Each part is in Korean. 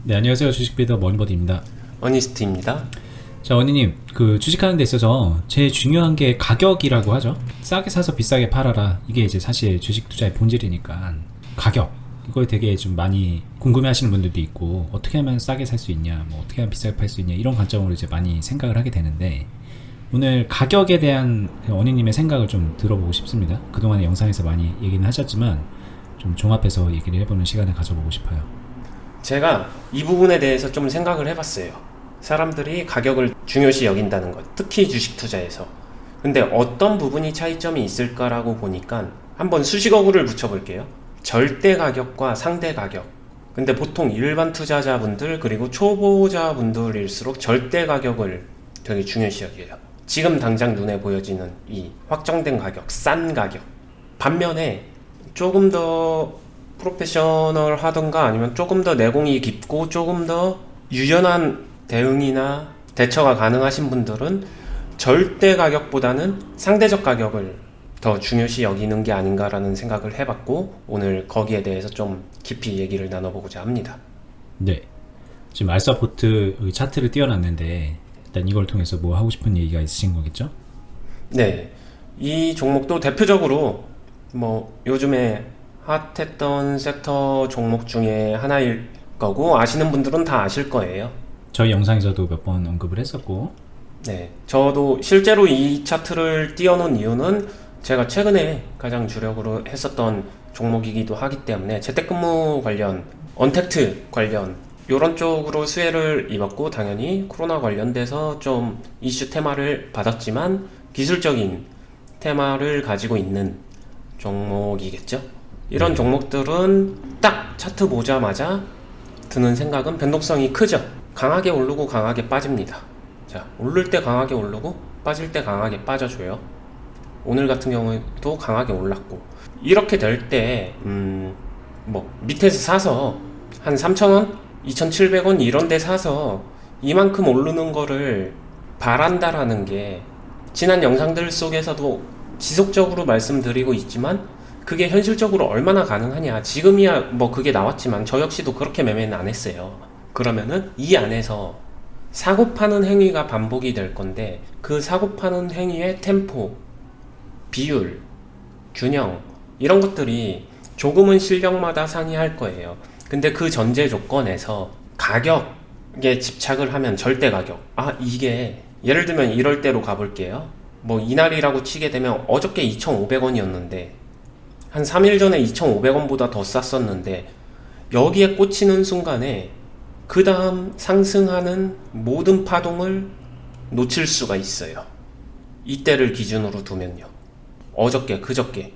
네, 안녕하세요. 주식비더 머니버디입니다. 어니스트입니다. 자, 원희님, 그 주식하는 데 있어서 제일 중요한 게 가격이라고 하죠. 싸게 사서 비싸게 팔아라. 이게 이제 사실 주식 투자의 본질이니까 가격. 이걸 되게 좀 많이 궁금해 하시는 분들도 있고, 어떻게 하면 싸게 살 수 있냐, 뭐 어떻게 하면 비싸게 팔 수 있냐, 이런 관점으로 이제 많이 생각을 하게 되는데, 오늘 가격에 대한 원희님의 생각을 좀 들어보고 싶습니다. 그동안의 영상에서 많이 얘기는 하셨지만, 좀 종합해서 얘기를 해보는 시간을 가져보고 싶어요. 제가 이 부분에 대해서 좀 생각을 해봤어요. 사람들이 가격을 중요시 여긴다는 것, 특히 주식 투자에서. 근데 어떤 부분이 차이점이 있을까라고 보니까 한번 수식어구를 붙여볼게요. 절대 가격과 상대 가격. 근데 보통 일반 투자자분들 그리고 초보자분들일수록 절대 가격을 되게 중요시 여겨요. 지금 당장 눈에 보여지는 이 확정된 가격, 싼 가격. 반면에 조금 더 프로페셔널 하던가 아니면 조금 더 내공이 깊고 조금 더 유연한 대응이나 대처가 가능하신 분들은 절대 가격보다는 상대적 가격을 더 중요시 여기는 게 아닌가라는 생각을 해봤고, 오늘 거기에 대해서 좀 깊이 얘기를 나눠보고자 합니다. 네. 지금 알사포트 여기 차트를 띄워놨는데 일단 이걸 통해서 뭐 하고 싶은 얘기가 있으신 거겠죠? 네, 이 종목도 대표적으로 뭐 요즘에 핫했던 섹터 종목 중에 하나일 거고, 아시는 분들은 다 아실 거예요. 저희 영상에서도 몇 번 언급을 했었고. 네, 저도 실제로 이 차트를 띄워놓은 이유는 제가 최근에 가장 주력으로 했었던 종목이기도 하기 때문에 재택근무 관련, 언택트 관련 이런 쪽으로 수혜를 입었고, 당연히 코로나 관련돼서 좀 이슈 테마를 받았지만 기술적인 테마를 가지고 있는 종목이겠죠. 이런 종목들은 딱 차트 보자마자 드는 생각은 변동성이 크죠. 강하게 오르고 강하게 빠집니다. 자, 오를 때 강하게 오르고 빠질 때 강하게 빠져줘요. 오늘 같은 경우에도 강하게 올랐고, 이렇게 될 때 뭐 밑에서 사서 한 3,000원, 2,700원 이런 데 사서 이만큼 오르는 거를 바란다라는 게 지난 영상들 속에서도 지속적으로 말씀드리고 있지만, 그게 현실적으로 얼마나 가능하냐. 지금이야 뭐 그게 나왔지만 저 역시도 그렇게 매매는 안 했어요. 그러면은 이 안에서 사고 파는 행위가 반복이 될 건데, 그 사고 파는 행위의 템포, 비율, 균형, 이런 것들이 조금은 실력마다 상이할 거예요. 근데 그 전제 조건에서 가격에 집착을 하면, 절대 가격, 이게 예를 들면 이럴 때로 가볼게요. 뭐 이날이라고 치게 되면 어저께 2,500원이었는데 한 3일 전에 2,500원보다 더 쌌었는데, 여기에 꽂히는 순간에 그 다음 상승하는 모든 파동을 놓칠 수가 있어요. 이때를 기준으로 두면요. 어저께, 그저께,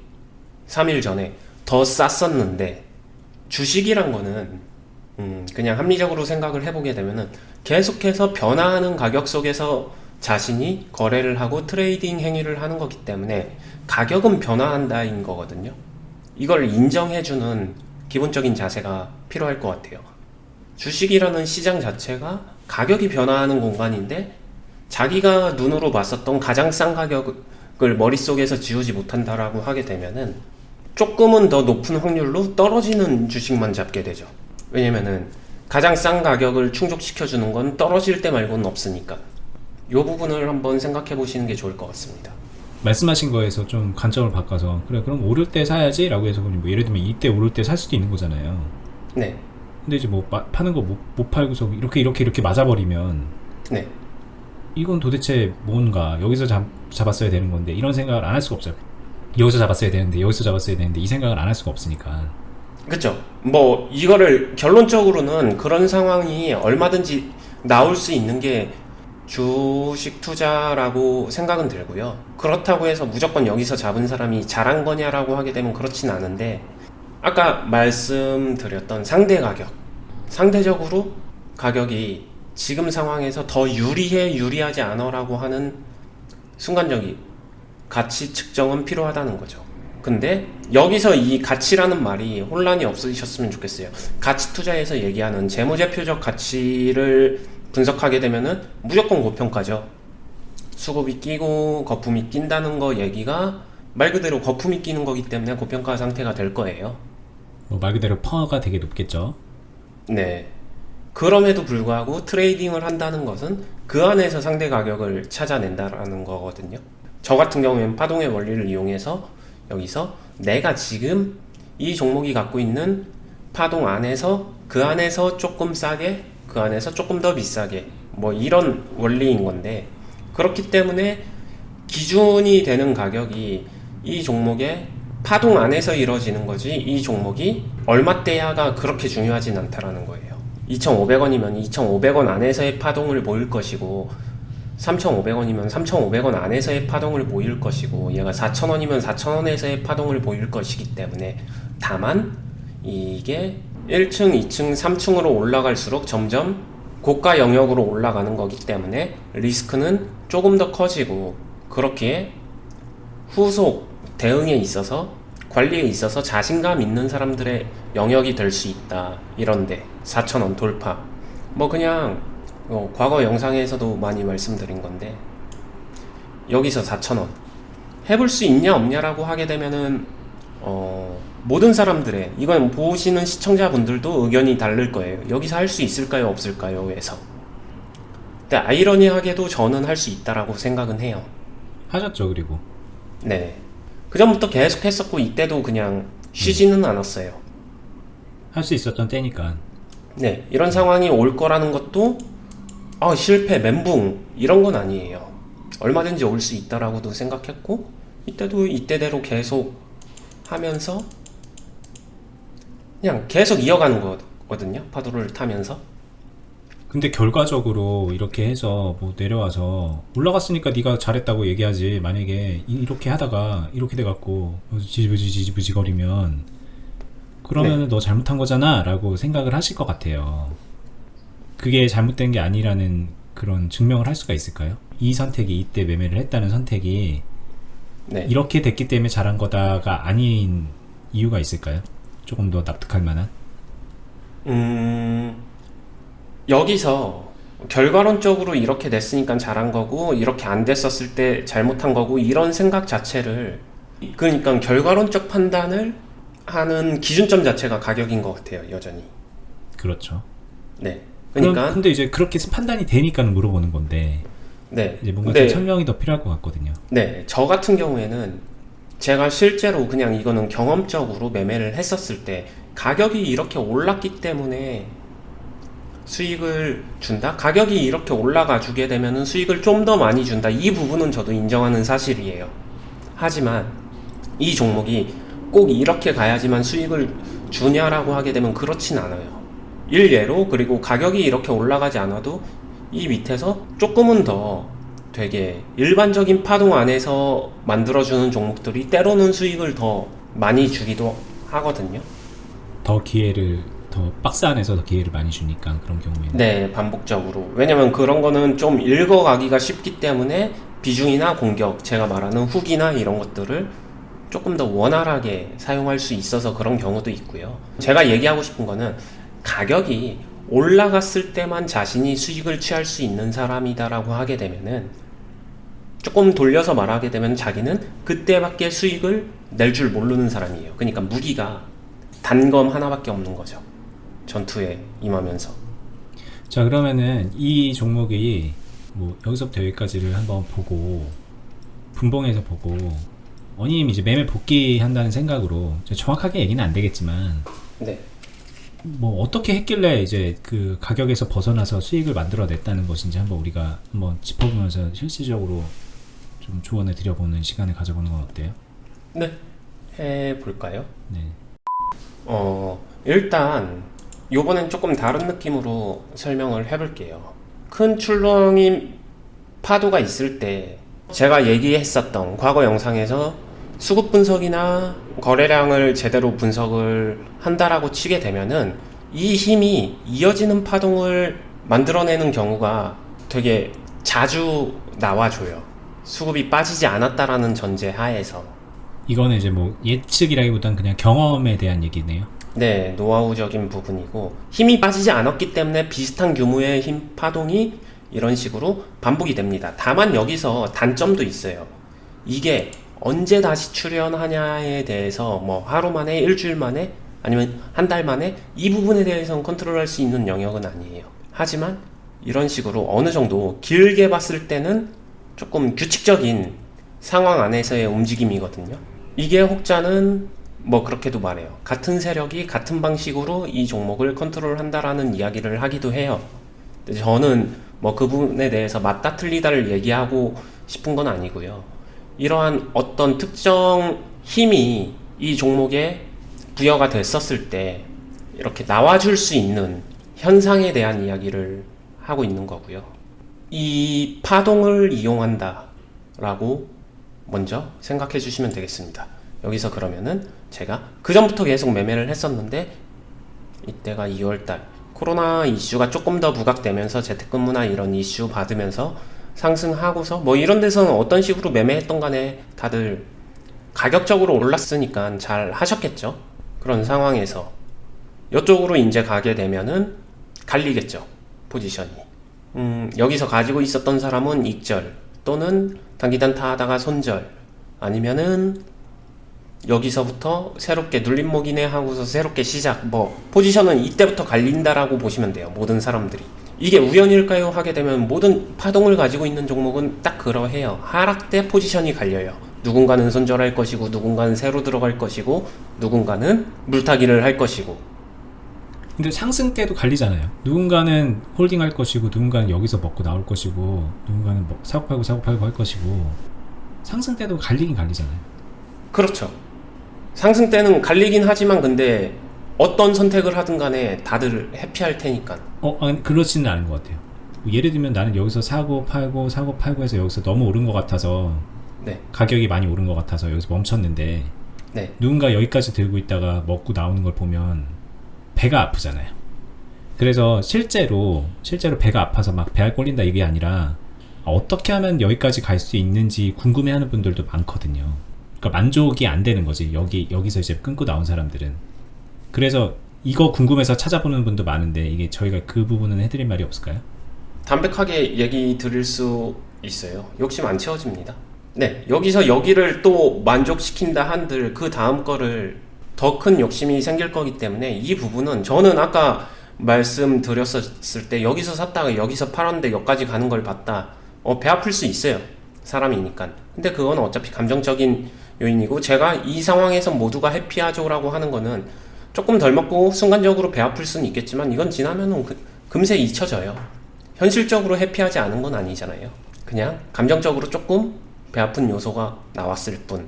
3일 전에 더 쌌었는데, 주식이란 거는 그냥 합리적으로 생각을 해보게 되면은 계속해서 변화하는 가격 속에서 자신이 거래를 하고 트레이딩 행위를 하는 거기 때문에 가격은 변화한다인 거거든요. 이걸 인정해주는 기본적인 자세가 필요할 것 같아요. 주식이라는 시장 자체가 가격이 변화하는 공간인데, 자기가 눈으로 봤었던 가장 싼 가격을 머릿속에서 지우지 못한다라고 하게 되면은 조금은 더 높은 확률로 떨어지는 주식만 잡게 되죠. 왜냐면은 가장 싼 가격을 충족시켜주는 건 떨어질 때 말고는 없으니까. 이 부분을 한번 생각해 보시는 게 좋을 것 같습니다. 말씀하신 거에서 좀 관점을 바꿔서, 그래 그럼 오를 때 사야지 라고 해서 뭐 예를 들면 이때 오를 때 살 수도 있는 거잖아요. 네, 근데 이제 뭐 파는 거 못 팔고서 이렇게 맞아버리면 네, 이건 도대체 뭔가 여기서 잡았어야 되는 건데, 이런 생각을 안 할 수가 없어요. 여기서 잡았어야 되는데 여기서 잡았어야 되는데 이 생각을 안 할 수가 없으니까. 그쵸. 뭐 이거를 결론적으로는 그런 상황이 얼마든지 나올 수 있는 게 주식 투자라고 생각은 들고요. 그렇다고 해서 무조건 여기서 잡은 사람이 잘한 거냐라고 하게 되면 그렇진 않은데, 아까 말씀드렸던 상대 가격, 상대적으로 가격이 지금 상황에서 더 유리해 유리하지 않아라고 하는 순간적인 가치 측정은 필요하다는 거죠. 근데 여기서 이 가치라는 말이 혼란이 없으셨으면 좋겠어요. 가치 투자에서 얘기하는 재무제표적 가치를 분석하게 되면은 무조건 고평가죠. 수급이 끼고 거품이 낀다는 거 얘기가 말 그대로 거품이 끼는 거기 때문에 고평가 상태가 될 거예요. 뭐 말 그대로 퍼가 되게 높겠죠. 네. 그럼에도 불구하고 트레이딩을 한다는 것은 그 안에서 상대 가격을 찾아낸다라는 거거든요. 저 같은 경우에는 파동의 원리를 이용해서 여기서 내가 지금 이 종목이 갖고 있는 파동 안에서 그 안에서 조금 싸게, 그 안에서 조금 더 비싸게, 뭐 이런 원리인 건데, 그렇기 때문에 기준이 되는 가격이 이 종목의 파동 안에서 이루어지는 거지, 이 종목이 얼마대야가 그렇게 중요하진 않다라는 거예요. 2,500원이면 2,500원 안에서의 파동을 모일 것이고, 3,500원이면 3,500원 안에서의 파동을 모일 것이고, 얘가 4,000원이면 4,000원에서의 파동을 모일 것이기 때문에, 다만 이게 1층, 2층, 3층으로 올라갈수록 점점 고가 영역으로 올라가는 거기 때문에 리스크는 조금 더 커지고, 그렇기에 후속 대응에 있어서, 관리에 있어서 자신감 있는 사람들의 영역이 될 수 있다. 이런데 4,000원 돌파, 뭐 그냥 과거 영상에서도 많이 말씀드린 건데, 여기서 4,000원 해볼 수 있냐 없냐라고 하게 되면은 모든 사람들의, 이건 보시는 시청자분들도 의견이 다를 거예요. 여기서 할 수 있을까요 없을까요 에서. 근데 아이러니하게도 저는 할 수 있다라고 생각은 해요. 하셨죠. 그리고 네, 그 전부터 계속 했었고, 이때도 그냥 쉬지는 않았어요. 할 수 있었던 때니까. 네, 이런 상황이 올 거라는 것도 실패, 멘붕 이런 건 아니에요. 얼마든지 올 수 있다라고도 생각했고, 이때도 이때대로 계속 하면서 그냥 계속 이어가는 거거든요. 파도를 타면서. 근데 결과적으로 이렇게 해서 뭐 내려와서 올라갔으니까 네가 잘했다고 얘기하지, 만약에 이렇게 하다가 이렇게 돼갖고 지지부지 거리면 그러면은 네. 너 잘못한 거잖아 라고 생각을 하실 것 같아요. 그게 잘못된 게 아니라는 그런 증명을 할 수가 있을까요? 이 선택이, 이때 매매를 했다는 선택이 네. 이렇게 됐기 때문에 잘한 거다가 아닌 이유가 있을까요? 조금 더 납득할 만한? 여기서 결과론적으로 이렇게 됐으니까 잘한 거고, 이렇게 안 됐었을 때 잘못한 거고, 이런 생각 자체를, 그러니까 결과론적 판단을 하는 기준점 자체가 가격인 것 같아요. 여전히. 그렇죠. 네. 그러니까 근데 이제 그렇게 판단이 되니까 물어보는 건데, 네. 이제 뭔가 근데 좀 설명이 더 필요할 것 같거든요. 네, 저 같은 경우에는 제가 실제로 그냥 이거는 경험적으로 매매를 했었을 때 가격이 이렇게 올랐기 때문에 수익을 준다? 가격이 이렇게 올라가 주게 되면은 수익을 좀 더 많이 준다. 이 부분은 저도 인정하는 사실이에요. 하지만 이 종목이 꼭 이렇게 가야지만 수익을 주냐라고 하게 되면 그렇진 않아요. 일례로, 그리고 가격이 이렇게 올라가지 않아도 이 밑에서 조금은 더 되게 일반적인 파동 안에서 만들어주는 종목들이 때로는 수익을 더 많이 주기도 하거든요. 더 박스 안에서 더 기회를 많이 주니까, 그런 경우에는. 네, 반복적으로. 왜냐면 그런 거는 좀 읽어가기가 쉽기 때문에 비중이나 공격, 제가 말하는 훅이나 이런 것들을 조금 더 원활하게 사용할 수 있어서 그런 경우도 있고요. 제가 얘기하고 싶은 거는 가격이 올라갔을 때만 자신이 수익을 취할 수 있는 사람이다라고 하게 되면은, 조금 돌려서 말하게 되면 자기는 그때밖에 수익을 낼 줄 모르는 사람이에요. 그러니까 무기가 단검 하나밖에 없는 거죠. 전투에 임하면서. 자, 그러면은 이 종목이 뭐 여기서부터 여기까지를 한번 보고, 분봉해서 보고, 원님 이제 매매 복귀한다는 생각으로, 정확하게 얘기는 안 되겠지만, 네. 뭐 어떻게 했길래 이제 그 가격에서 벗어나서 수익을 만들어냈다는 것인지 한번 우리가 한번 짚어보면서 실질적으로 좀 조언을 드려보는 시간을 가져보는 건 어때요? 네. 해볼까요? 네. 일단 요번엔 조금 다른 느낌으로 설명을 해볼게요. 큰 출렁임 파도가 있을 때 제가 얘기했었던 과거 영상에서 수급 분석이나 거래량을 제대로 분석을 한다라고 치게 되면은 이 힘이 이어지는 파동을 만들어내는 경우가 되게 자주 나와줘요. 수급이 빠지지 않았다라는 전제 하에서. 이거는 이제 뭐 예측이라기보단 그냥 경험에 대한 얘기네요. 네, 노하우적인 부분이고, 힘이 빠지지 않았기 때문에 비슷한 규모의 힘 파동이 이런 식으로 반복이 됩니다. 다만 여기서 단점도 있어요. 이게 언제 다시 출현하냐에 대해서 뭐 하루 만에, 일주일 만에, 아니면 한 달 만에 이 부분에 대해서는 컨트롤할 수 있는 영역은 아니에요. 하지만 이런 식으로 어느 정도 길게 봤을 때는 조금 규칙적인 상황 안에서의 움직임이거든요. 이게 혹자는 뭐 그렇게도 말해요. 같은 세력이 같은 방식으로 이 종목을 컨트롤한다라는 이야기를 하기도 해요. 근데 저는 뭐 그 부분에 대해서 맞다 틀리다를 얘기하고 싶은 건 아니고요. 이러한 어떤 특정 힘이 이 종목에 부여가 됐었을 때 이렇게 나와줄 수 있는 현상에 대한 이야기를 하고 있는 거고요. 이 파동을 이용한다 라고 먼저 생각해 주시면 되겠습니다. 여기서 그러면은 제가 그 전부터 계속 매매를 했었는데 이때가 2월달 코로나 이슈가 조금 더 부각되면서 재택근무나 이런 이슈 받으면서 상승하고서 뭐 이런 데서는 어떤 식으로 매매했던 간에 다들 가격적으로 올랐으니까 잘 하셨겠죠. 그런 상황에서 이쪽으로 이제 가게 되면은 갈리겠죠, 포지션이. 여기서 가지고 있었던 사람은 익절 또는 단기단타 하다가 손절, 아니면은 여기서부터 새롭게 눌림목이네 하고서 새롭게 시작, 뭐 포지션은 이때부터 갈린다라고 보시면 돼요. 모든 사람들이. 이게 우연일까요? 하게 되면 모든 파동을 가지고 있는 종목은 딱 그러해요. 하락 때 포지션이 갈려요. 누군가는 손절할 것이고, 누군가는 새로 들어갈 것이고, 누군가는 물타기를 할 것이고. 근데 상승 때도 갈리잖아요. 누군가는 홀딩 할 것이고, 누군가는 여기서 먹고 나올 것이고, 누군가는 뭐 사고 팔고 할 것이고, 상승 때도 갈리긴 갈리잖아요. 그렇죠. 상승 때는 갈리긴 하지만 근데 어떤 선택을 하든 간에 다들 해피할 테니까. 아니, 그렇지는 않은 것 같아요. 예를 들면 나는 여기서 사고 팔고 해서 여기서 너무 오른 것 같아서, 네. 가격이 많이 오른 것 같아서 여기서 멈췄는데, 네. 누군가 여기까지 들고 있다가 먹고 나오는 걸 보면 배가 아프잖아요. 그래서 실제로 배가 아파서 막 배알 꼴린다 이게 아니라 어떻게 하면 여기까지 갈 수 있는지 궁금해하는 분들도 많거든요. 그러니까 만족이 안 되는 거지. 여기서 이제 끊고 나온 사람들은. 그래서 이거 궁금해서 찾아보는 분도 많은데, 이게 저희가 그 부분은 해드릴 말이 없을까요? 담백하게 얘기 드릴 수 있어요. 욕심 안 채워집니다. 네, 여기서 여기를 또 만족시킨다 한들 그 다음 거를 더 큰 욕심이 생길 거기 때문에 이 부분은 저는 아까 말씀드렸을 때 여기서 샀다가 여기서 팔았는데 여기까지 가는 걸 봤다. 배 아플 수 있어요. 사람이니까. 근데 그건 어차피 감정적인 요인이고, 제가 이 상황에서 모두가 해피하죠라고 하는 거는 조금 덜 먹고 순간적으로 배 아플 수는 있겠지만 이건 지나면은 금세 잊혀져요. 현실적으로 해피하지 않은 건 아니잖아요. 그냥 감정적으로 조금 배 아픈 요소가 나왔을 뿐.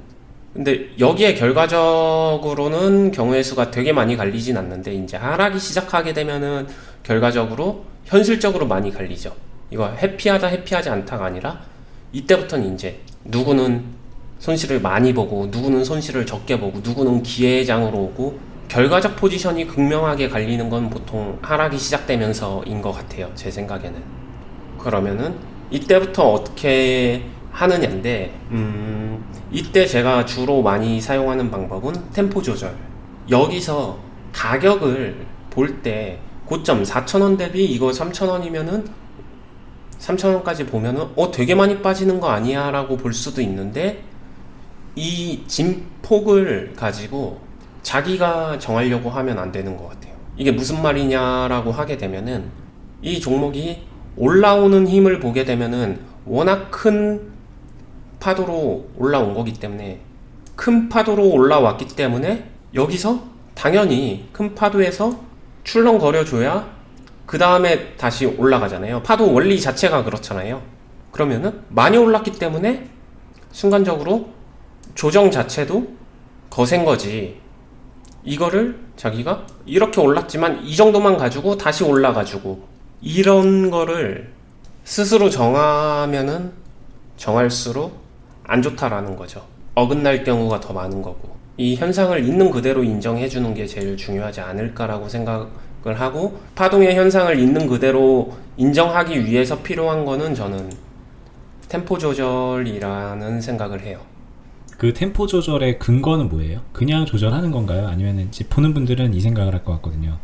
근데 여기에 결과적으로는 경우의 수가 되게 많이 갈리진 않는데, 이제 하락이 시작하게 되면은 결과적으로 현실적으로 많이 갈리죠. 이거 해피하다 해피하지 않다가 아니라 이때부터는 이제 누구는 손실을 많이 보고, 누구는 손실을 적게 보고, 누구는 기회장으로 오고, 결과적 포지션이 극명하게 갈리는 건 보통 하락이 시작되면서인 것 같아요, 제 생각에는. 그러면은 이때부터 어떻게 하느냐인데, 이때 제가 주로 많이 사용하는 방법은 템포 조절. 여기서 가격을 볼 때 고점 4,000원 대비 이거 3,000원이면은 3,000원까지 보면은 되게 많이 빠지는 거 아니야 라고 볼 수도 있는데, 이 진폭을 가지고 자기가 정하려고 하면 안 되는 것 같아요. 이게 무슨 말이냐라고 하게 되면은, 이 종목이 올라오는 힘을 보게 되면은 워낙 큰 파도로 올라온 거기 때문에, 큰 파도로 올라왔기 때문에 여기서 당연히 큰 파도에서 출렁거려 줘야 그 다음에 다시 올라가잖아요. 파도 원리 자체가 그렇잖아요. 그러면은 많이 올랐기 때문에 순간적으로 조정 자체도 거센 거지. 이거를 자기가 이렇게 올랐지만 이 정도만 가지고 다시 올라가지고, 이런 거를 스스로 정하면은 정할수록 안 좋다라는 거죠. 어긋날 경우가 더 많은 거고, 이 현상을 있는 그대로 인정해 주는 게 제일 중요하지 않을까라고 생각을 하고, 파동의 현상을 있는 그대로 인정하기 위해서 필요한 거는 저는 템포 조절이라는 생각을 해요. 그 템포 조절의 근거는 뭐예요? 그냥 조절하는 건가요? 아니면 이제 보는 분들은 이 생각을 할 것 같거든요.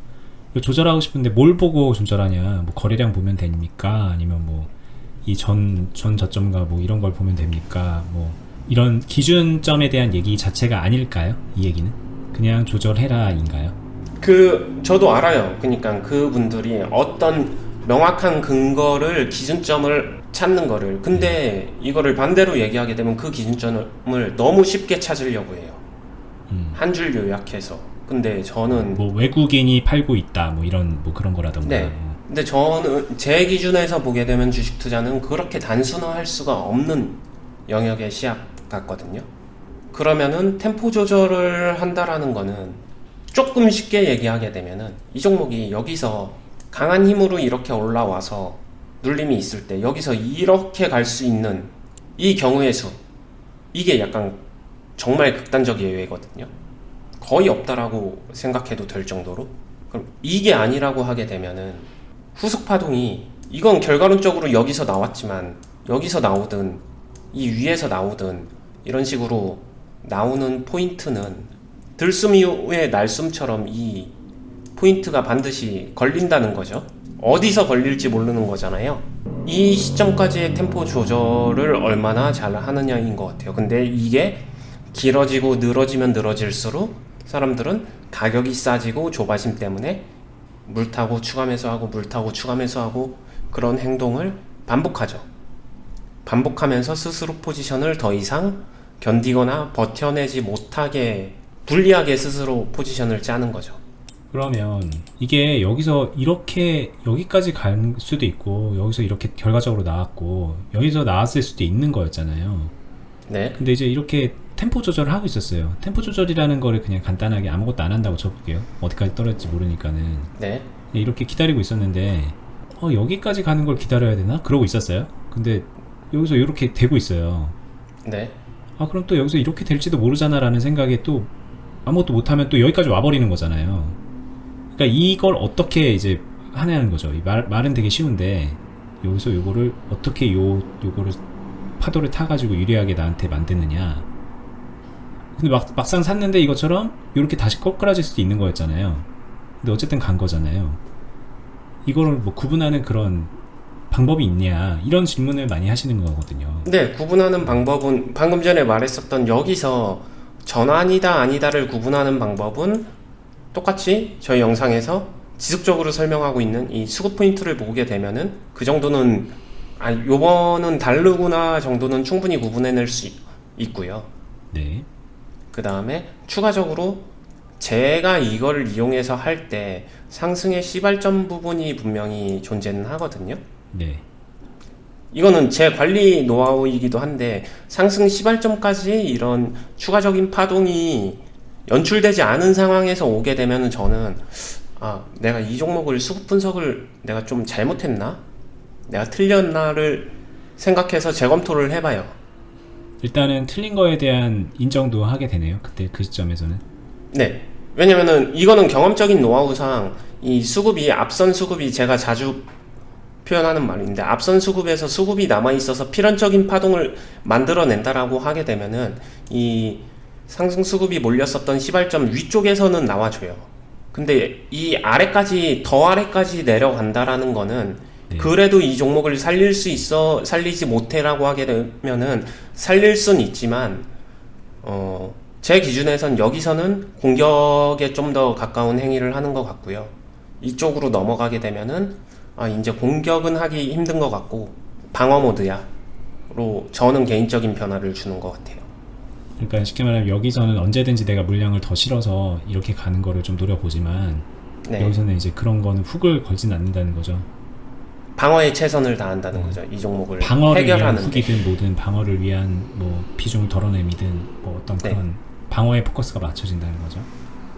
조절하고 싶은데 뭘 보고 조절하냐? 뭐 거래량 보면 됩니까? 아니면 뭐 이 전 저점과 뭐 이런 걸 보면 됩니까? 뭐 이런 기준점에 대한 얘기 자체가 아닐까요? 이 얘기는 그냥 조절해라인가요? 저도 알아요. 그러니까 그분들이 어떤 명확한 근거를 기준점을 찾는 거를. 근데 이거를 반대로 얘기하게 되면 그 기준점을 너무 쉽게 찾으려고 해요. 한 줄 요약해서. 근데 저는 뭐 외국인이 팔고 있다 뭐 이런 뭐 그런 거라던가. 네. 근데 저는 제 기준에서 보게 되면 주식 투자는 그렇게 단순화할 수가 없는 영역의 시합 같거든요. 그러면은 템포 조절을 한다라는 거는 조금 쉽게 얘기하게 되면은 이 종목이 여기서 강한 힘으로 이렇게 올라와서 눌림이 있을 때 여기서 이렇게 갈 수 있는 이 경우의 수, 이게 약간 정말 극단적 예외거든요. 거의 없다라고 생각해도 될 정도로. 그럼 이게 아니라고 하게 되면은 후속 파동이, 이건 결과론적으로 여기서 나왔지만 여기서 나오든 이 위에서 나오든 이런 식으로 나오는 포인트는 들숨 이후의 날숨처럼 이 포인트가 반드시 걸린다는 거죠. 어디서 걸릴지 모르는 거잖아요. 이 시점까지의 템포 조절을 얼마나 잘 하느냐인 것 같아요. 근데 이게 길어지고 늘어지면 늘어질수록 사람들은 가격이 싸지고 조바심 때문에 물 타고 추가 매수하고 물 타고 추가 매수하고 그런 행동을 반복하죠. 반복하면서 스스로 포지션을 더 이상 견디거나 버텨내지 못하게 불리하게 스스로 포지션을 짜는 거죠. 그러면 이게 여기서 이렇게 여기까지 갈 수도 있고 여기서 이렇게 결과적으로 나왔고 여기서 나왔을 수도 있는 거였잖아요. 네. 근데 이제 이렇게 템포 조절을 하고 있었어요. 템포 조절이라는 거를 그냥 간단하게 아무것도 안 한다고 쳐볼게요. 어디까지 떨어질지 모르니까는. 네. 이렇게 기다리고 있었는데 여기까지 가는 걸 기다려야 되나? 그러고 있었어요. 근데 여기서 이렇게 되고 있어요. 네. 그럼 또 여기서 이렇게 될지도 모르잖아 라는 생각에 또 아무것도 못하면 또 여기까지 와버리는 거잖아요. 그러니까 이걸 어떻게 이제 하냐는 거죠. 말은 되게 쉬운데 여기서 요거를 어떻게 요거를 파도를 타가지고 유리하게 나한테 만드느냐. 근데 막상 샀는데 이것처럼 이렇게 다시 거꾸라질 수도 있는 거였잖아요. 근데 어쨌든 간 거잖아요. 이거를 뭐 구분하는 그런 방법이 있냐 이런 질문을 많이 하시는 거거든요. 네, 구분하는 방법은 방금 전에 말했었던 여기서 전환이다 아니다를 구분하는 방법은 똑같이 저희 영상에서 지속적으로 설명하고 있는 이 수급 포인트를 보게 되면은 그 정도는 요번은 다르구나 정도는 충분히 구분해낼 수 있고요. 네. 그 다음에 추가적으로 제가 이걸 이용해서 할 때 상승의 시발점 부분이 분명히 존재는 하거든요. 네. 이거는 제 관리 노하우이기도 한데 상승 시발점까지 이런 추가적인 파동이 연출되지 않은 상황에서 오게 되면 저는 내가 이 종목을 수급 분석을 내가 좀 잘못했나? 내가 틀렸나를 생각해서 재검토를 해봐요. 일단은 틀린 거에 대한 인정도 하게 되네요. 그때 그 시점에서는. 네. 왜냐면은 이거는 경험적인 노하우상 이 수급이 앞선 수급이 제가 자주 표현하는 말인데 앞선 수급에서 수급이 남아있어서 필연적인 파동을 만들어낸다라고 하게 되면은 이 상승 수급이 몰렸었던 시발점 위쪽에서는 나와줘요. 근데 이 아래까지 더 아래까지 내려간다라는 거는 네. 그래도 이 종목을 살릴 수 있어 살리지 못해라고 하게 되면은 살릴 순 있지만 제 기준에선 여기서는 공격에 좀 더 가까운 행위를 하는 것 같고요. 이쪽으로 넘어가게 되면은 이제 공격은 하기 힘든 것 같고 방어 모드야로 저는 개인적인 변화를 주는 것 같아요. 그러니까 쉽게 말하면 여기서는 언제든지 내가 물량을 더 실어서 이렇게 가는 거를 좀 노려보지만 네. 여기서는 이제 그런 거는 훅을 걸진 않는다는 거죠. 방어에 최선을 다한다는 거죠. 이 종목을 방어를 위한 해결하는 훅이든 뭐든 방어를 위한 뭐 비중을 덜어냄이든 뭐 어떤 그런 방어에 포커스가 맞춰진다는 거죠.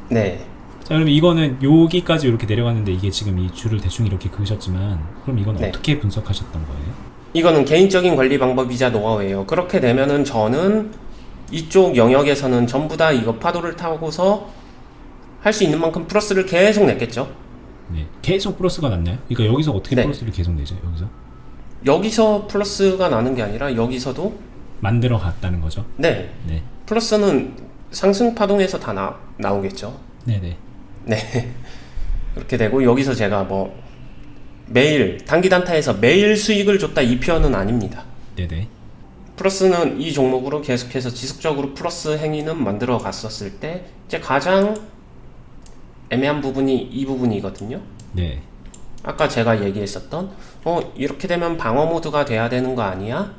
네. 자, 그럼 이거는 여기까지 이렇게 내려갔는데 이게 지금 이 줄을 대충 이렇게 그으셨지만 그럼 이건 네. 어떻게 분석하셨던 거예요? 이거는 개인적인 관리 방법이자 노하우예요. 그렇게 되면은 저는 이쪽 영역에서는 전부 다 이거 파도를 타고서 할 수 있는 만큼 플러스를 계속 냈겠죠. 네. 계속 플러스가 났나요? 그러니까 여기서 어떻게 네. 플러스를 계속 내죠? 여기서 플러스가 나는 게 아니라 여기서도 만들어 갔다는 거죠. 네. 네. 플러스는 상승 파동에서 다 나오겠죠. 네네. 네. 그렇게 되고 여기서 제가 뭐 매일 단기 단타에서 매일 수익을 줬다 이 표현은 아닙니다. 네네. 플러스는 이 종목으로 계속해서 지속적으로 플러스 행위는 만들어 갔었을 때 이제 가장 애매한 부분이 이 부분이거든요. 네. 아까 제가 얘기했었던 이렇게 되면 방어 모드가 돼야 되는 거 아니야?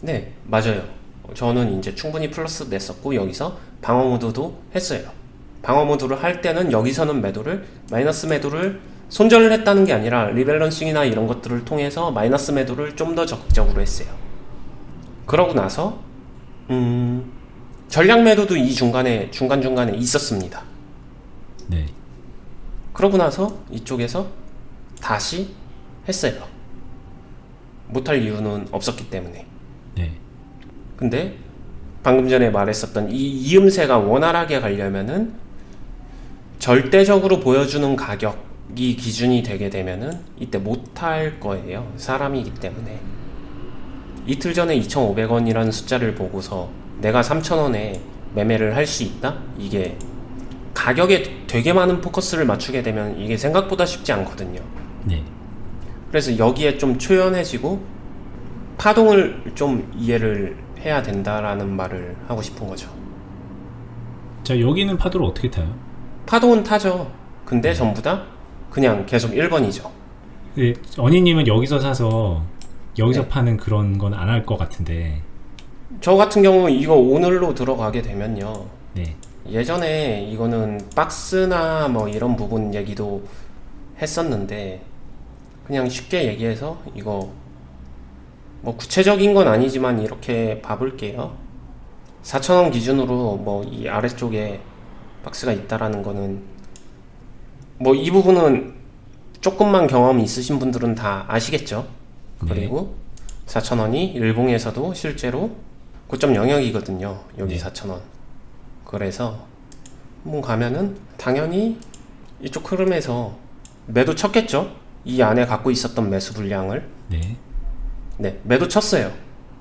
네, 맞아요. 저는 이제 충분히 플러스 냈었고 여기서 방어 모드도 했어요. 방어 모드를 할 때는 여기서는 마이너스 매도를 손절을 했다는 게 아니라 리밸런싱이나 이런 것들을 통해서 마이너스 매도를 좀 더 적극적으로 했어요. 그러고 나서 전략 매도도 이 중간중간에 있었습니다. 네. 그러고 나서 이쪽에서 다시 했어요. 못할 이유는 없었기 때문에. 네. 근데 방금 전에 말했었던 이 이음새가 원활하게 가려면은 절대적으로 보여주는 가격이 기준이 되게 되면은 이때 못할 거예요. 사람이기 때문에. 이틀 전에 2,500원이라는 숫자를 보고서 내가 3,000원에 매매를 할 수 있다? 이게 가격에 되게 많은 포커스를 맞추게 되면 이게 생각보다 쉽지 않거든요. 네. 그래서 여기에 좀 초연해지고 파동을 좀 이해를 해야 된다라는 말을 하고 싶은 거죠. 자, 여기는 파도를 어떻게 타요? 파동은 타죠. 근데 전부 다 그냥 계속 1번이죠. 네, 언니님은 여기서 사서 여기서 네. 파는 그런 건 안 할 것 같은데. 저 같은 경우 이거 오늘로 들어가게 되면요. 네. 예전에 이거는 박스나 뭐 이런 부분 얘기도 했었는데 그냥 쉽게 얘기해서 이거 뭐 구체적인 건 아니지만 이렇게 봐볼게요. 4,000원 기준으로 뭐 이 아래쪽에 박스가 있다라는 거는 뭐 이 부분은 조금만 경험이 있으신 분들은 다 아시겠죠. 그리고 4,000원이 일봉에서도 실제로 9.00이거든요. 여기 네. 4,000원. 그래서 뭐 가면은 당연히 이쪽 흐름에서 매도 쳤겠죠. 이 안에 갖고 있었던 매수 물량을. 네. 네, 매도 쳤어요.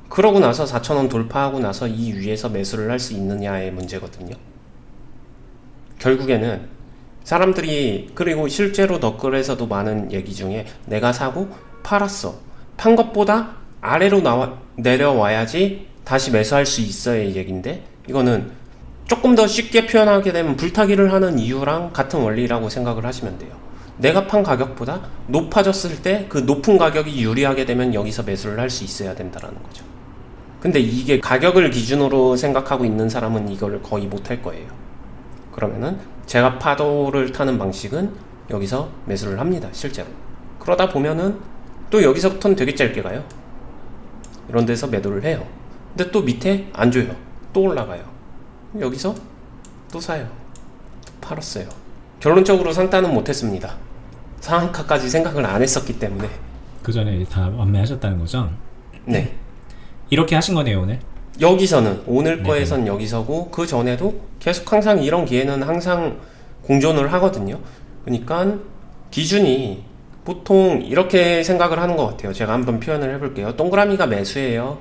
그러고 나서 4,000원 돌파하고 나서 이 위에서 매수를 할 수 있느냐의 문제거든요. 결국에는 사람들이, 그리고 실제로 덧글에서도 많은 얘기 중에 내가 사고 팔았어. 판 것보다 아래로 내려와야지 다시 매수할 수 있어의 얘기인데, 이거는 조금 더 쉽게 표현하게 되면 불타기를 하는 이유랑 같은 원리라고 생각을 하시면 돼요. 내가 판 가격보다 높아졌을 때 그 높은 가격이 유리하게 되면 여기서 매수를 할 수 있어야 된다라는 거죠. 근데 이게 가격을 기준으로 생각하고 있는 사람은 이걸 거의 못할 거예요. 그러면은 제가 파도를 타는 방식은 여기서 매수를 합니다. 실제로. 그러다 보면은 또 여기서부터는 되게 짧게 가요. 이런 데서 매도를 해요. 근데 또 밑에 안 줘요. 또 올라가요. 여기서 또 사요. 또 팔았어요. 결론적으로 상단은 못했습니다. 상한가까지 생각을 안 했었기 때문에. 그 전에 다 완매하셨다는 거죠? 네. 이렇게 하신 거네요, 오늘? 여기서는 오늘 네. 거에선 여기서고 그 전에도 계속 항상 이런 기회는 항상 공존을 하거든요. 그러니까 기준이 보통 이렇게 생각을 하는 것 같아요. 제가 한번 표현을 해볼게요. 동그라미가 매수예요.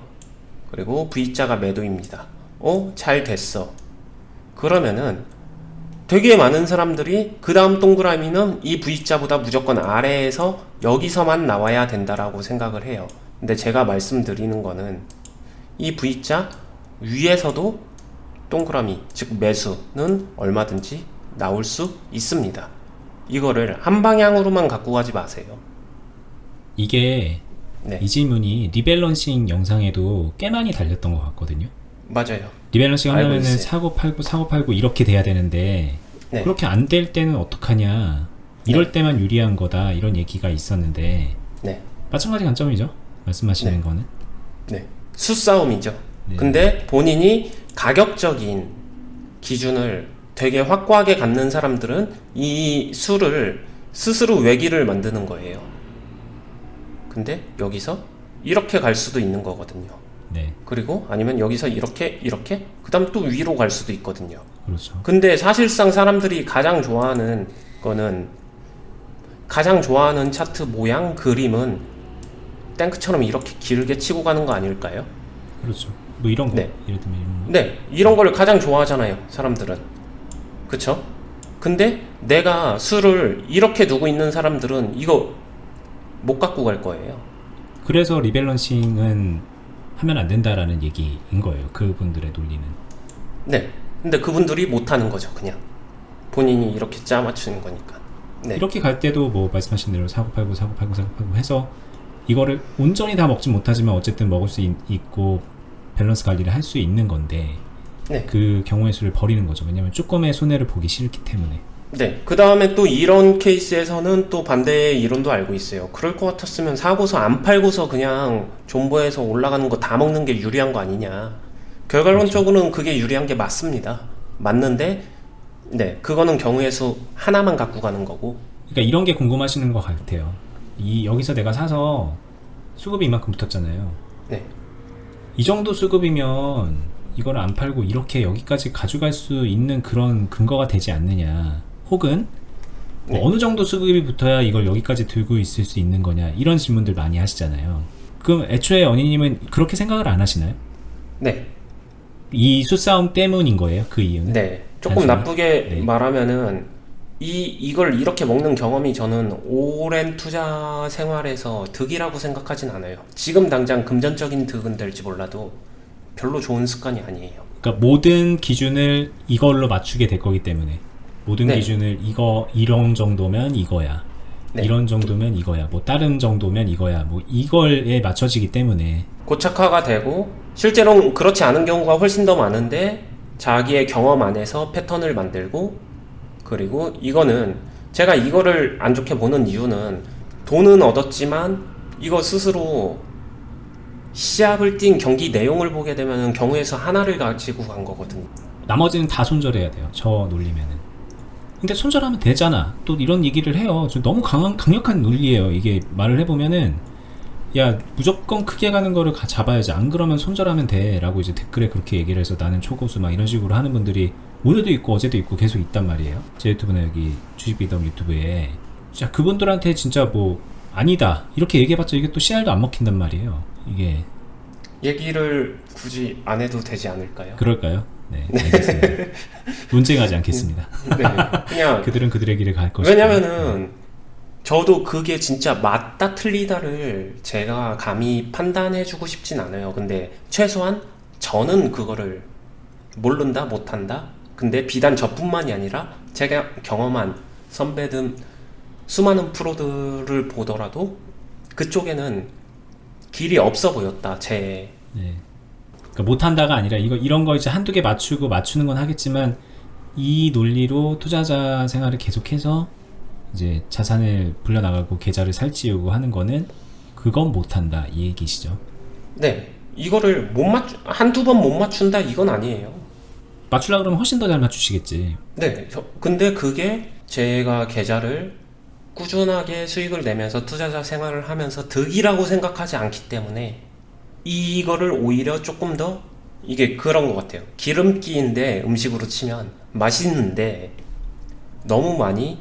그리고 V자가 매도입니다. 잘 됐어. 그러면은 되게 많은 사람들이 그 다음 동그라미는 이 V자보다 무조건 아래에서 여기서만 나와야 된다라고 생각을 해요. 근데 제가 말씀드리는 거는 이 V자 위에서도 동그라미, 즉 매수는 얼마든지 나올 수 있습니다. 이거를 한 방향으로만 갖고 가지 마세요. 이게 네, 이 질문이 리밸런싱 영상에도 꽤 많이 달렸던 것 같거든요. 맞아요. 리밸런싱 알고 하려면은 있어요. 사고 팔고 이렇게 돼야 되는데 네. 그렇게 안 될 때는 어떡하냐, 이럴 네. 때만 유리한 거다, 이런 얘기가 있었는데 네, 마찬가지 관점이죠, 말씀하시는 네. 거는. 네. 수싸움이죠. 네. 근데 본인이 가격적인 기준을 되게 확고하게 갖는 사람들은 이 수를 스스로 외기를 만드는 거예요. 근데 여기서 이렇게 갈 수도 있는 거거든요. 네, 그리고 아니면 여기서 이렇게 그 다음 또 위로 갈 수도 있거든요. 그렇죠. 근데 사실상 사람들이 가장 좋아하는 차트 모양 그림은 탱크처럼 이렇게 길게 치고 가는 거 아닐까요? 그렇죠. 뭐 이런 거, 네. 예를 들면 이런 거. 네, 이런 걸 가장 좋아하잖아요, 사람들은. 그쵸? 근데 내가 수를 이렇게 두고 있는 사람들은 이거 못 갖고 갈 거예요. 그래서 리밸런싱은 하면 안 된다라는 얘기인 거예요, 그분들의 논리는. 네. 근데 그분들이 못 하는 거죠, 그냥. 본인이 이렇게 짜 맞추는 거니까. 네. 이렇게 갈 때도 뭐 말씀하신 대로 사고 팔고 해서 이거를 온전히 다 먹진 못하지만 어쨌든 먹을 수 있고 밸런스 관리를 할 수 있는 건데 네. 그 경우의 수를 버리는 거죠. 왜냐면 조금의 손해를 보기 싫기 때문에. 네. 그 다음에 또 이런 케이스에서는 또 반대의 이론도 알고 있어요. 그럴 것 같았으면 사고서 안 팔고서 그냥 존버해서 올라가는 거 다 먹는 게 유리한 거 아니냐. 결과론적으로는 그게 유리한 게 맞습니다. 맞는데, 네. 그거는 경우의 수 하나만 갖고 가는 거고. 그러니까 이런 게 궁금하시는 것 같아요. 여기서 내가 사서 수급이 이만큼 붙었잖아요. 네. 이 정도 수급이면 이걸 안 팔고 이렇게 여기까지 가져갈 수 있는 그런 근거가 되지 않느냐. 혹은 뭐 네. 어느 정도 수급이 붙어야 이걸 여기까지 들고 있을 수 있는 거냐. 이런 질문들 많이 하시잖아요. 그럼 애초에 언니님은 그렇게 생각을 안 하시나요? 네. 이 수싸움 때문인 거예요? 그 이유는? 네. 조금 단순히? 나쁘게 네. 말하면은 이걸 이렇게 먹는 경험이 저는 오랜 투자 생활에서 득이라고 생각하진 않아요. 지금 당장 금전적인 득은 될지 몰라도 별로 좋은 습관이 아니에요. 그러니까 모든 기준을 이걸로 맞추게 될 거기 때문에 모든 네. 기준을 이런 정도면 이거야. 네. 이런 정도면 이거야. 뭐 다른 정도면 이거야. 뭐 이걸에 맞춰지기 때문에 고착화가 되고 실제로 그렇지 않은 경우가 훨씬 더 많은데 자기의 경험 안에서 패턴을 만들고 그리고 이거는 제가 이거를 안 좋게 보는 이유는 돈은 얻었지만 이거 스스로 시합을 뛴 경기 내용을 보게 되면 경우에서 하나를 가지고 간 거거든요. 나머지는 다 손절해야 돼요. 저 논리면은. 근데 손절하면 되잖아. 또 이런 얘기를 해요. 좀 너무 강력한 논리예요. 이게 말을 해보면은 야 무조건 크게 가는 거를 잡아야지. 안 그러면 손절하면 돼. 라고 이제 댓글에 그렇게 얘기를 해서 나는 초고수 막 이런 식으로 하는 분들이 오늘도 있고 어제도 있고 계속 있단 말이에요. 제 유튜브나 여기 주식비덤 유튜브에. 자 그분들한테 진짜 뭐 아니다 이렇게 얘기해봤자 이게 또 씨알도 안 먹힌단 말이에요. 이게 얘기를 굳이 안 해도 되지 않을까요? 그럴까요? 네, 알겠습니다. 논쟁하지 않겠습니다. 네, 그냥 그들은 그들의 길을 갈 것이고. 왜냐면은 저도 그게 진짜 맞다 틀리다를 제가 감히 판단해주고 싶진 않아요. 근데 최소한 저는 그거를 모른다 못한다. 근데 비단 저뿐만이 아니라 제가 경험한 선배 등 수많은 프로들을 보더라도 그쪽에는 길이 없어 보였다. 제 네. 그러니까 못한다가 아니라 이런 거 이제 한두 개 맞추는 건 하겠지만 이 논리로 투자자 생활을 계속해서 이제 자산을 불려나가고 계좌를 살찌우고 하는 거는 그건 못한다 이 얘기시죠. 네, 이거를 한두 번 못 맞춘다 이건 아니에요. 맞추려고 그러면 훨씬 더 잘 맞추시겠지. 네, 근데 그게 제가 계좌를 꾸준하게 수익을 내면서 투자자 생활을 하면서 득이라고 생각하지 않기 때문에 이거를 오히려 조금 더 이게 그런 것 같아요. 기름기인데 음식으로 치면 맛있는데 너무 많이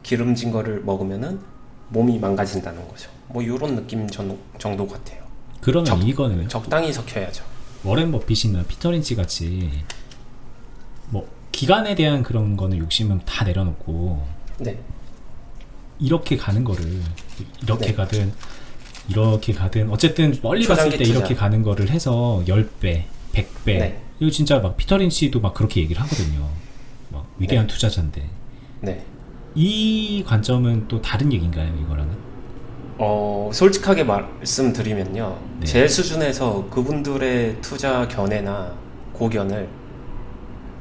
기름진 거를 먹으면은 몸이 망가진다는 거죠. 뭐 이런 느낌 정도 같아요. 그러면 이거는 적당히 섞여야죠. 워렌 버핏이나 피터 린치 같이 뭐 기간에 대한 그런 거는 욕심은 다 내려놓고 네, 이렇게 가는 거를 이렇게 네. 가든 이렇게 가든 어쨌든 멀리 봤을 초장기 때 투자. 이렇게 가는 거를 해서 10배, 100배 네. 이거 진짜 막 피터 린치도 막 그렇게 얘기를 하거든요. 막 위대한 투자자인데 네. 이 관점은 또 다른 얘기인가요, 이거랑은? 솔직하게 말씀드리면요. 네. 제 수준에서 그분들의 투자 견해나 고견을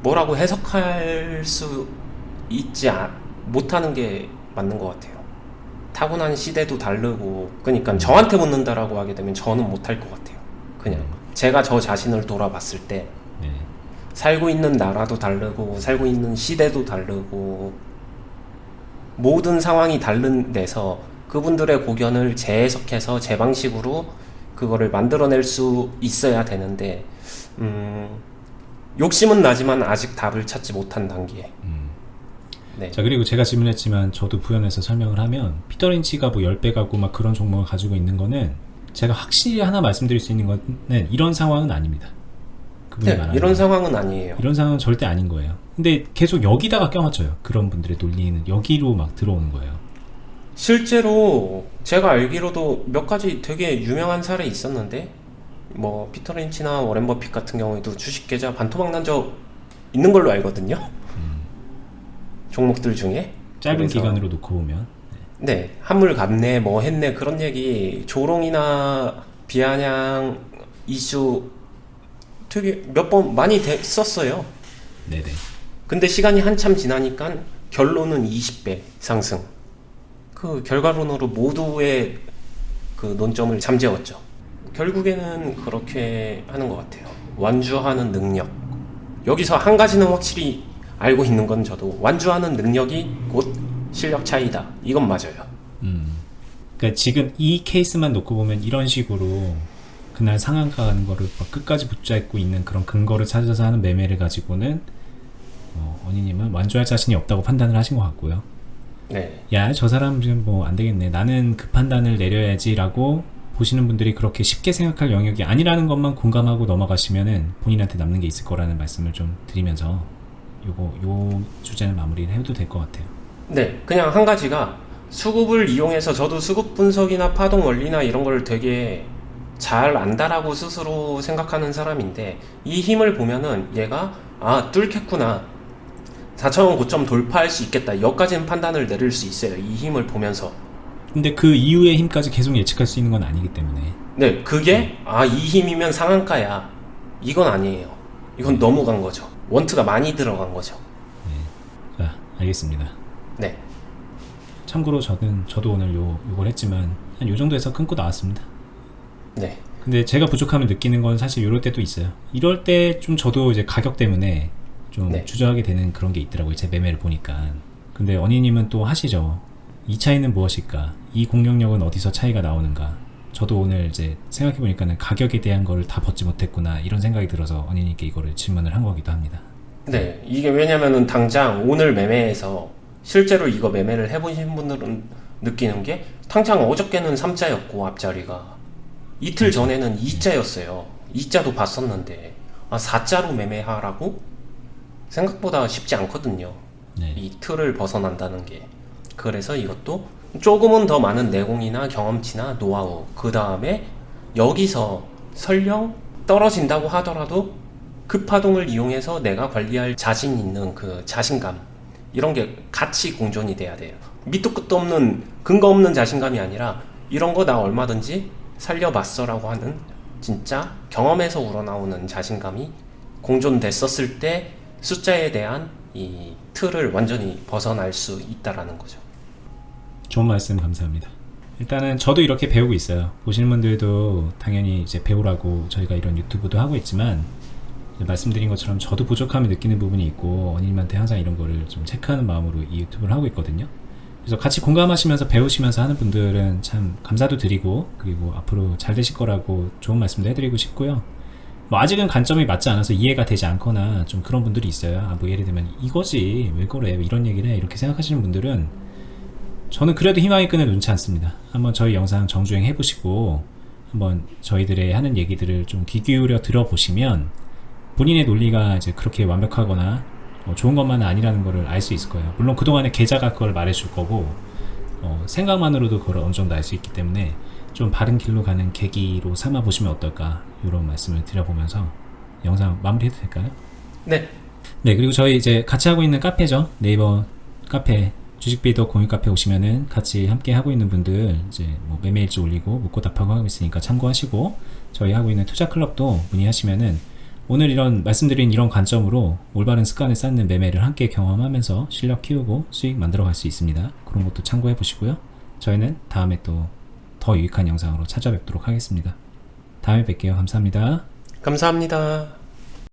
뭐라고 해석할 수 못하는 게 맞는 것 같아요. 타고난 시대도 다르고, 그러니까 저한테 묻는다라고 하게 되면 저는 못할 것 같아요. 그냥 제가 저 자신을 돌아봤을 때 네. 살고 있는 나라도 다르고, 살고 있는 시대도 다르고, 모든 상황이 다른 데서 그분들의 고견을 재해석해서 제 방식으로 그거를 만들어낼 수 있어야 되는데 욕심은 나지만 아직 답을 찾지 못한 단계에. 네. 자, 그리고 제가 질문했지만 저도 부연해서 설명을 하면 피터 린치가 뭐 10배 가고 막 그런 종목을 가지고 있는 거는 제가 확실히 하나 말씀드릴 수 있는 거는 이런 상황은 아닙니다. 그분이 네, 말하는 이런 거. 상황은 아니에요. 이런 상황은 절대 아닌 거예요. 근데 계속 여기다가 껴맞춰요. 그런 분들의 논리는 여기로 막 들어오는 거예요. 실제로 제가 알기로도 몇 가지 되게 유명한 사례 있었는데 뭐 피터 린치나 워렌 버핏 같은 경우에도 주식 계좌 반토막 난 적 있는 걸로 알거든요. 종목들 중에. 짧은 그래서 기간으로 놓고 보면. 네, 한물 갔네, 뭐 했네 그런 얘기 조롱이나 비아냥 이슈 되게 몇 번 많이 됐었어요. 네네. 근데 시간이 한참 지나니까 결론은 20배 상승. 그 결과론으로 모두의 그 논점을 잠재웠죠. 결국에는 그렇게 하는 것 같아요. 완주하는 능력. 여기서 한 가지는 확실히 알고 있는 건 저도 완주하는 능력이 곧 실력 차이다. 이건 맞아요. 그러니까 지금 이 케이스만 놓고 보면 이런 식으로 그날 상한가 가는 거를 막 끝까지 붙잡고 있는 그런 근거를 찾아서 하는 매매를 가지고는 언니님은 완주할 자신이 없다고 판단을 하신 것 같고요. 네. 야, 저 사람 지금 뭐 안 되겠네. 나는 그 판단을 내려야지라고 보시는 분들이 그렇게 쉽게 생각할 영역이 아니라는 것만 공감하고 넘어가시면은 본인한테 남는 게 있을 거라는 말씀을 좀 드리면서 요 주제는 마무리를 해도 될 것 같아요. 네, 그냥 한 가지가 수급을 이용해서 저도 수급 분석이나 파동 원리나 이런 걸 되게 잘 안다라고 스스로 생각하는 사람인데 이 힘을 보면은 얘가 뚫겠구나 4,000원 고점 돌파할 수 있겠다 여기까지는 판단을 내릴 수 있어요. 이 힘을 보면서. 근데 그 이후의 힘까지 계속 예측할 수 있는 건 아니기 때문에. 네, 그게 이 힘이면 상한가야 이건 아니에요. 이건 너무 간 거죠. 원투가 많이 들어간 거죠. 자, 알겠습니다. 네. 참고로 저도 오늘 요걸 했지만 한 요 정도에서 끊고 나왔습니다. 네. 근데 제가 부족함을 느끼는 건 사실 이럴 때도 있어요. 이럴 때 좀 저도 이제 가격 때문에 좀 네. 주저하게 되는 그런 게 있더라고요. 제 매매를 보니까. 근데 언니님은 또 하시죠. 이 차이는 무엇일까? 이 공격력은 어디서 차이가 나오는가? 저도 오늘 이제 생각해보니까는 가격에 대한 거를 다 벗지 못했구나 이런 생각이 들어서 언니님께 이거를 질문을 한 거기도 합니다. 네, 이게 왜냐면은 당장 오늘 매매에서 실제로 이거 매매를 해보신 분들은 느끼는 게 당장 어저께는 3자였고 앞자리가 이틀 전에는 2자였어요. 2자도 봤었는데 4자로 매매하라고? 생각보다 쉽지 않거든요. 네. 이 틀을 벗어난다는 게. 그래서 이것도 조금은 더 많은 내공이나 경험치나 노하우 그 다음에 여기서 설령 떨어진다고 하더라도 그 파동을 이용해서 내가 관리할 자신 있는 그 자신감 이런 게 같이 공존이 돼야 돼요. 밑도 끝도 없는 근거 없는 자신감이 아니라 이런 거 나 얼마든지 살려봤어 라고 하는 진짜 경험에서 우러나오는 자신감이 공존됐었을 때 숫자에 대한 이 틀을 완전히 벗어날 수 있다라는 거죠. 좋은 말씀 감사합니다. 일단은 저도 이렇게 배우고 있어요. 보시는 분들도 당연히 이제 배우라고 저희가 이런 유튜브도 하고 있지만 말씀드린 것처럼 저도 부족함을 느끼는 부분이 있고 언니님한테 항상 이런 거를 좀 체크하는 마음으로 이 유튜브를 하고 있거든요. 그래서 같이 공감하시면서 배우시면서 하는 분들은 참 감사도 드리고 그리고 앞으로 잘 되실 거라고 좋은 말씀도 해드리고 싶고요. 뭐 아직은 관점이 맞지 않아서 이해가 되지 않거나 좀 그런 분들이 있어요. 뭐 예를 들면 이거지 왜 그래 이런 얘기를 해 이렇게 생각하시는 분들은 저는 그래도 희망의 끈을 놓지 않습니다. 한번 저희 영상 정주행 해보시고 한번 저희들의 하는 얘기들을 좀 귀 기울여 들어보시면 본인의 논리가 이제 그렇게 완벽하거나 좋은 것만은 아니라는 거를 알 수 있을 거예요. 물론 그동안에 계좌가 그걸 말해줄 거고 생각만으로도 그걸 어느 정도 알 수 있기 때문에 좀 바른 길로 가는 계기로 삼아 보시면 어떨까 이런 말씀을 드려보면서 영상 마무리해도 될까요? 네. 네, 그리고 저희 이제 같이 하고 있는 카페죠. 네이버 카페 주식비더 공유 카페 오시면은 같이 함께 하고 있는 분들 이제 뭐 매매일지 올리고 묻고 답하고 하고 있으니까 참고하시고 저희 하고 있는 투자 클럽도 문의하시면은 오늘 이런 말씀드린 이런 관점으로 올바른 습관을 쌓는 매매를 함께 경험하면서 실력 키우고 수익 만들어 갈 수 있습니다. 그런 것도 참고해 보시고요. 저희는 다음에 또 더 유익한 영상으로 찾아뵙도록 하겠습니다. 다음에 뵐게요. 감사합니다. 감사합니다.